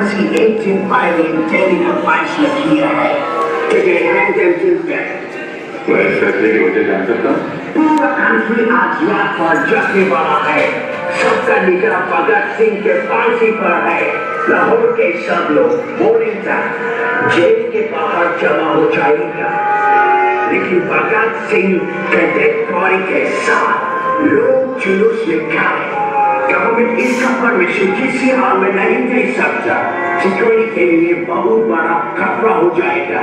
Nazi agent violating a faiसला किया है कि they hang them to death. मैं इस फैसले की वजह जान सकता हूँ? पूरा कंट्री आज याद पर जगने वाला है। सबका निगाह भगत सिंह के फांसी पर है। लाहौर के सब लोग मॉर्निंग तक जेल के बाहर जमा हो जाएगा। लेकिन भगत सिंह के डेड बॉडी के साथ लोग जुलूस निकाले। गवर्नमेंट इसका परमिशन किसी हाल में नहीं दे सकता। सिक्योरिटी के लिए बहुत बड़ा खतरा हो जाएगा।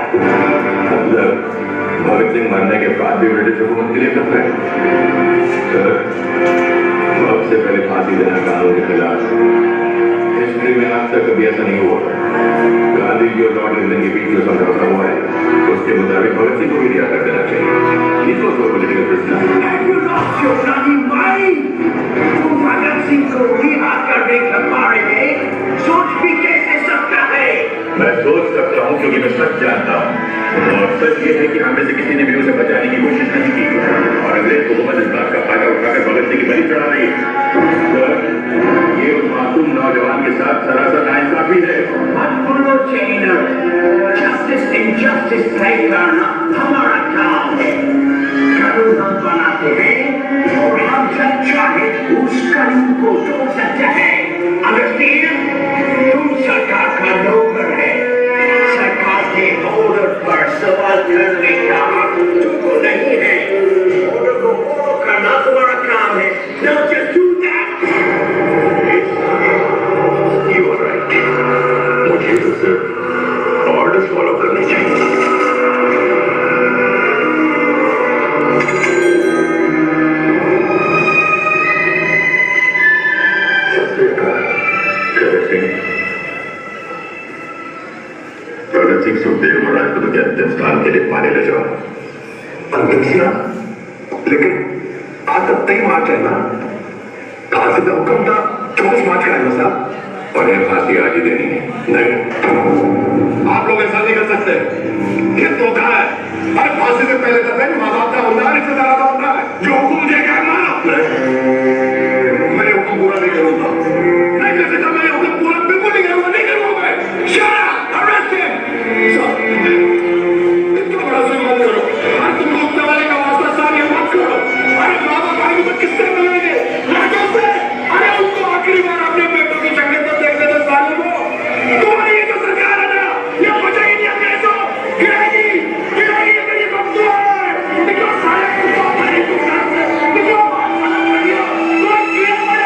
मतलब भगत सिंह मरने के बाद भी ब्रिटिश हुकूमत के लिए खतरा है? सर, वक्त से पहले फांसी देना कानून के खिलाफ। हिस्ट्री में आज तक कभी ऐसा नहीं हुआ। गांधी जी और लॉर्ड लिंडन के बीच जो समझौता हुआ है, उसके मुताबिक भगत सिंह को भी रिहा कर देना चाहिए। This was a political prisoner. Have you lost your bloody mind? तुम भगत सिंह को रिहा करने के बारे में सोच भी कैसे सकता है? मैं सोच सकता हूँ क्योंकि मैं सच जानता हूँ। और सच ये है कि हमें से किसी ने भी उसे बचाने की कोशिश नहीं की और अंग्रेज हुकूमत इस बात का फायदा उठाकर भगत सिंह की बलि चढ़ा रही है। ये उस मासूम नौजवान के साथ सरासर नाइंसाफी है। मत बोलो चेनर, जस्टिस इनजस्टिस तय करना हमारा काम है। कानून हम बनाते हैं और हम जब चाहे उस कानून को तोड़ सकते हैं। अंडरस्टैंड? तुम सरकार का नौकर है। सरकार के ऑर्डर पर सवाल करने का हक तुमको नहीं है। ऑर्डर को फॉलो करना तुम्हारा काम है। Now just do that. You are right. मुझे तो सिर्फ ऑर्डर्स फॉलो करने चाहिए। भगत सिंह सुखदेव महाराज को तो क्या हिंदुस्तान के लिए मारे ले जाओ। लेकिन आज तक 23 मार्च है ना? फांसी का हुक्म था 24 मार्च का है ना साहब? उन्हें फांसी आज ही देनी है। नहीं, आप लोग ऐसा नहीं कर सकते। ये धोखा है। अरे फांसी से पहले तक माँ बाप का होता है, रिश्तेदार का होता है। जो हुक्म मुझे क्या मानो? मैं हुक्म पूरा नहीं करूंगा। नहीं कर सकता, मैं हुक्म पूरा बिल्कुल नहीं करूंगा। नहीं करूंगा मैं। Shut up! Arrest him! इतना बड़ा जुल्म मत करो। अरे तुम लोग वाले का वास्ता सारी मत करो। अरे बाबा भाई को किससे मिलेंगे? लड़कों से। अरे उनको आखिरी बार अपने बेटों की शक्ल तो देखने दो सालों को। तुम्हारी ये जो सरकार है ना, ये बचाएगी नहीं अपने को। गिराएगी अगर ये कमजोर। निकलो सारे कुत्तों पर ही कुत्ता से। निकलो बात करना पड़ेगा। तुम गिरा पड़े।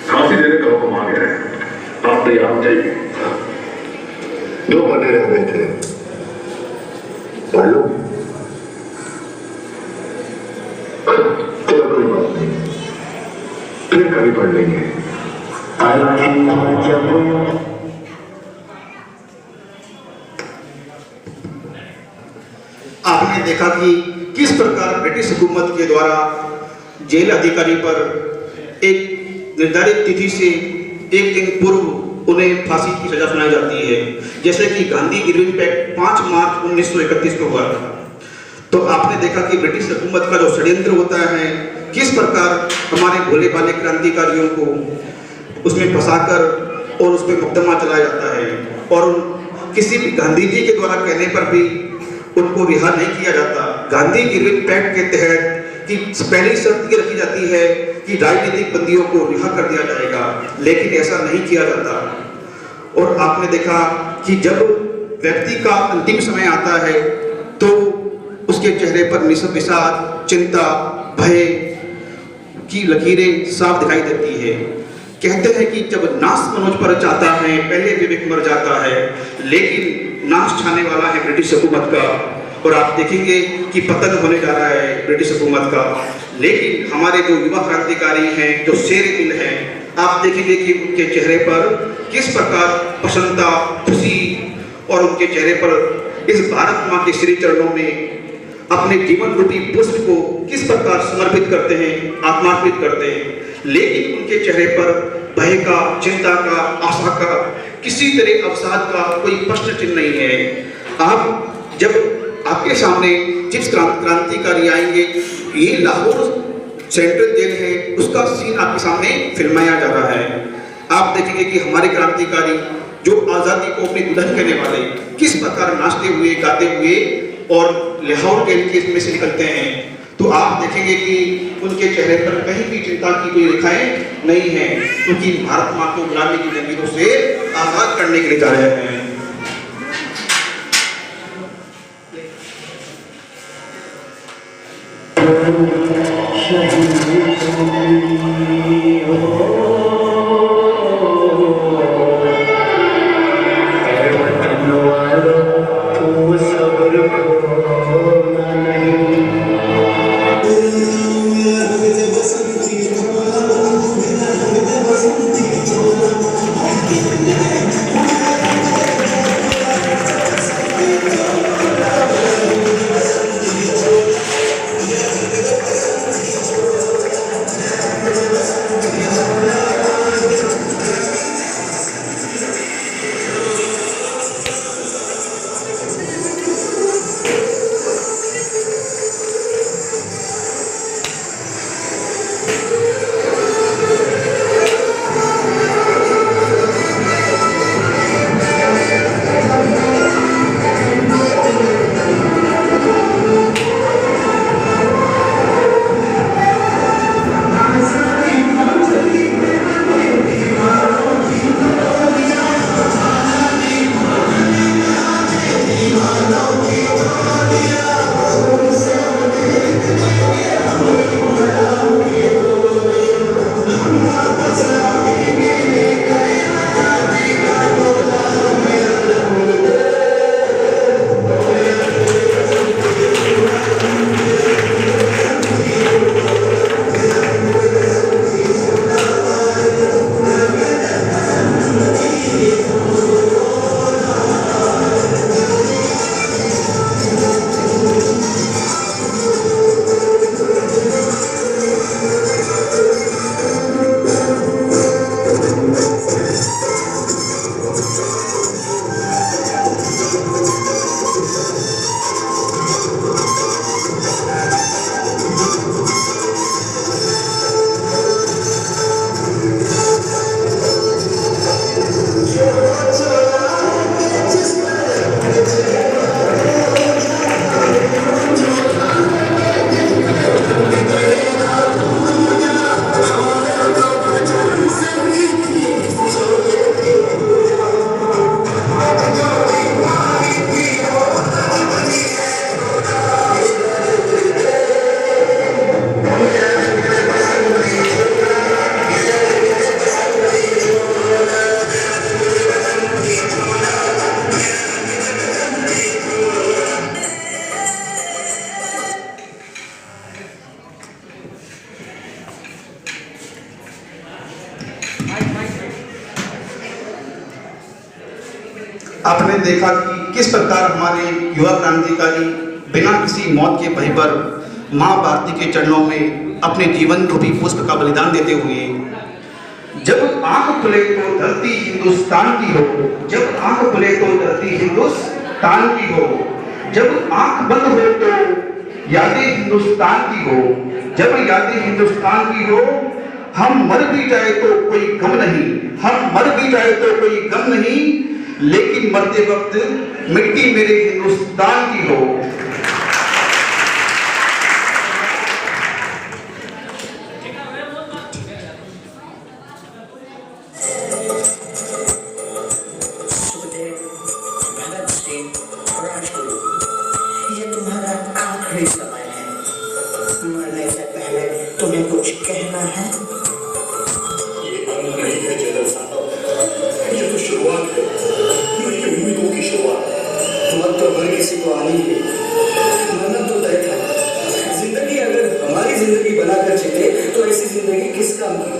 फांसी देने का हुक्म आ गया है। आप तैयार हो जाइए। 2 पन्ने रह गए थे, पढ़ लो। चलो कोई बात नहीं, फिर कभी पढ़ लेंगे। आपने देखा कि किस प्रकार ब्रिटिश हुकूमत के द्वारा जेल अधिकारी पर एक निर्धारित तिथि से एक दिन पूर्व उन्हें फांसी की सजा सुनाई जाती है। जैसे कि गांधी इरविन पैक्ट 5 मार्च 1931 को हुआ था। तो आपने देखा कि ब्रिटिश हुकूमत का जो षड्यंत्र होता है, किस प्रकार हमारे भोले भाले क्रांतिकारियों को उसमें फंसाकर और उस पर मुकदमा चलाया जाता है और किसी भी गांधी जी के द्वारा कहने पर भी उनको रिहा नहीं किया जाता। गांधी इरविन पैक्ट के तहत कि पहली शर्त ये रखी जाती है कि राजनीतिक बंदियों को रिहा कर दिया जाएगा, लेकिन ऐसा नहीं किया जाता। और आपने देखा कि जब व्यक्ति का अंतिम समय आता है तो उसके चेहरे पर विषाद, चिंता, भय की लकीरें साफ दिखाई देती है। कहते हैं कि जब नाश मनोज पर जाता है पहले विवेक मर जाता है, लेकिन नाश छाने वाला है ब्रिटिश हुकूमत का। और आप देखेंगे कि पतन होने जा रहा है ब्रिटिश हुकूमत का। लेकिन हमारे जो युवा क्रांतिकारी हैं, जो शेर दिल हैं, आप देखेंगे कि उनके चेहरे पर किस प्रकार प्रसन्नता, खुशी और उनके चेहरे पर इस भारत माँ के श्री चरणों में अपने जीवन रूपी पुष्प को किस प्रकार समर्पित करते हैं, आत्मार्पित करते हैं, लेकिन उनके चेहरे पर भय का, चिंता का, आशा का, किसी तरह अवसाद का कोई प्रश्न चिन्ह नहीं है। आप जब आपके सामने जिस क्रांतिकारी आएंगे, ये लाहौर सेंट्रल जेल है, उसका सीन आपके सामने फिल्माया जा रहा है। आप देखेंगे कि हमारे क्रांतिकारी जो आज़ादी को अपनी दुल्हन कहने वाले किस प्रकार नाचते हुए, गाते हुए और लाहौर जेल के इसमें से निकलते हैं, तो आप देखेंगे कि उनके चेहरे पर कहीं भी चिंता की कोई रेखाएं नहीं है, क्योंकि भारत माँ को गुलामी की जंजीरों से आजाद करने के लिए जा रहे हैं। आपने देखा कि किस प्रकार हमारे युवा क्रांतिकारी बिना किसी मौत के भय पर माँ भारती के चरणों में अपने जीवन रूपी पुष्प का बलिदान देते हुए, जब आंख खुले तो धरती हिंदुस्तान की हो, जब आंख खुले तो धरती हिंदुस्तान की हो, जब आंख बंद हो तो यादें हिंदुस्तान की हो, जब यादें हिंदुस्तान की हो, हम मर भी जाए तो कोई गम नहीं, हम मर भी जाए तो कोई गम नहीं, लेकिन मरते वक्त मिट्टी मेरे हिंदुस्तान की हो। ये तुम्हारा आखिरी समय है, मरने से पहले तुम्हें कुछ कहना है? ये अंत नहीं है जनरल साहब, ये तो शुरुआत है, मेरी उम्मीदों की शुरुआत। वक्त तो हर किसी को आनी है, मरना तो तय था। जिंदगी अगर हमारी जिंदगी बनाकर चले तो ऐसी जिंदगी किस काम की?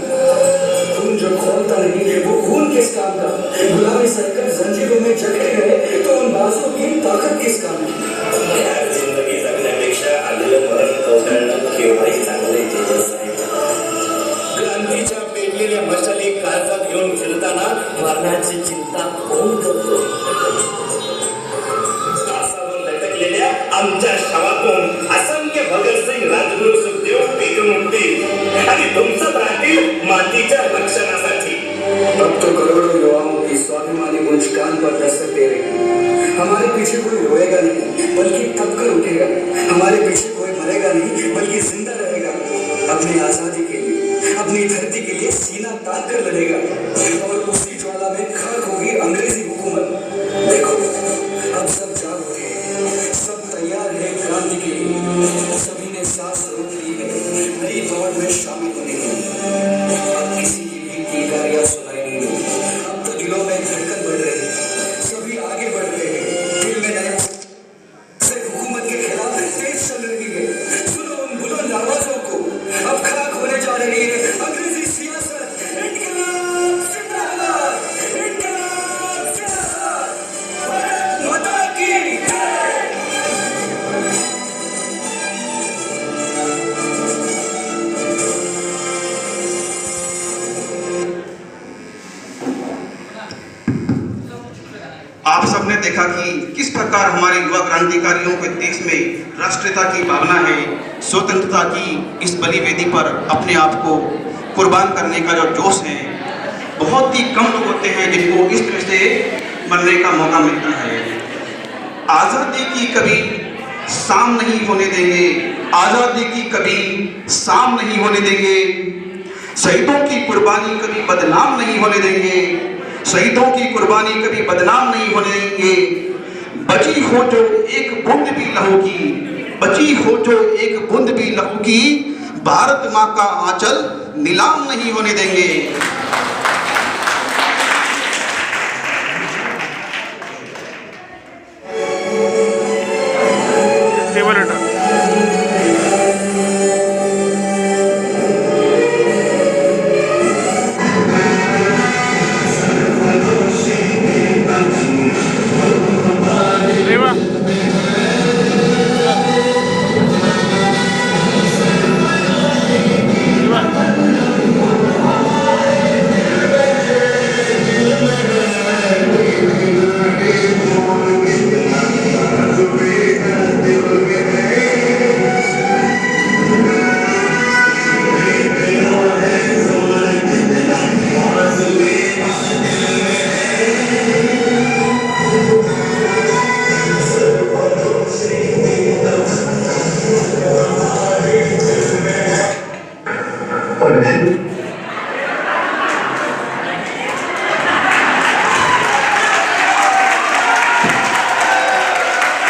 खून जो खोलता नहीं है वो खून किस काम का? गुलामी सरकर जंजीरों में जकड़े गए तो उन बाजों की ताकत किस काम की? जिंदगी लगने अपेक्षा घेऊन फिरताना मरणाची चिंता कोण करतो? कासावर लटकलेल्या आमच्या शवातून असंख्य भगतसिंग, राजगुरू, सुखदेव पेटून उठतील आणि तुमचं राहतील मातीच्या रक्षणासाठी। अब तो करोड़ों युवाओं की स्वाभिमानी मुस्कान पर दस्तक दे रही। हमारे पीछे कोई रोएगा नहीं बल्कि तप कर उठेगा। हमारे पीछे कोई मरेगा नहीं बल्कि जिंदा रहेगा। अपनी आजादी के लिए, अपनी धरती के लिए सीना तान कर लड़ेगा और उसी ज्वाला में खाक होगी अंग्रेजी हुकूमत। देखो अब सब जाग उठे, सब तैयार है क्रांति के लिए। सभी ने सांस रोक ली है नई दौड़ में शामिल होने की। अब किसी की भी किलकारियां सुनाई नहीं देती। अब तो दिलों में धड़कन बढ़ रही है, सभी आगे बढ़ रहे हैं। दिल में नया से हुकूमत के खिलाफ तेज चल रही है। सुनो उन बुलंद आवाजों को, अब खाक होने जा रही है अंग्रेजी सियासत। इनकलाब जिंदाबाद, इनकलाब जिंदाबाद, भारत माता की जय। आप सबने देखा कि किस प्रकार हमारे युवा क्रांतिकारियों के देश में राष्ट्रीयता की भावना है, स्वतंत्रता की इस बलिवेदी पर अपने आप को कुर्बान करने का जो जोश है। बहुत ही कम लोग होते हैं जिनको इस तरह से मरने का मौका मिलता है। आज़ादी की कभी शाम नहीं होने देंगे, आज़ादी की कभी शाम नहीं होने देंगे। शहीदों की कुर्बानी कभी बदनाम नहीं होने देंगे, शहीदों की कुर्बानी कभी बदनाम नहीं होने देंगे। बची हो जो एक बूंद भी लहू की, बची हो जो एक बूंद भी लहू की, भारत माँ का आंचल नीलाम नहीं होने देंगे।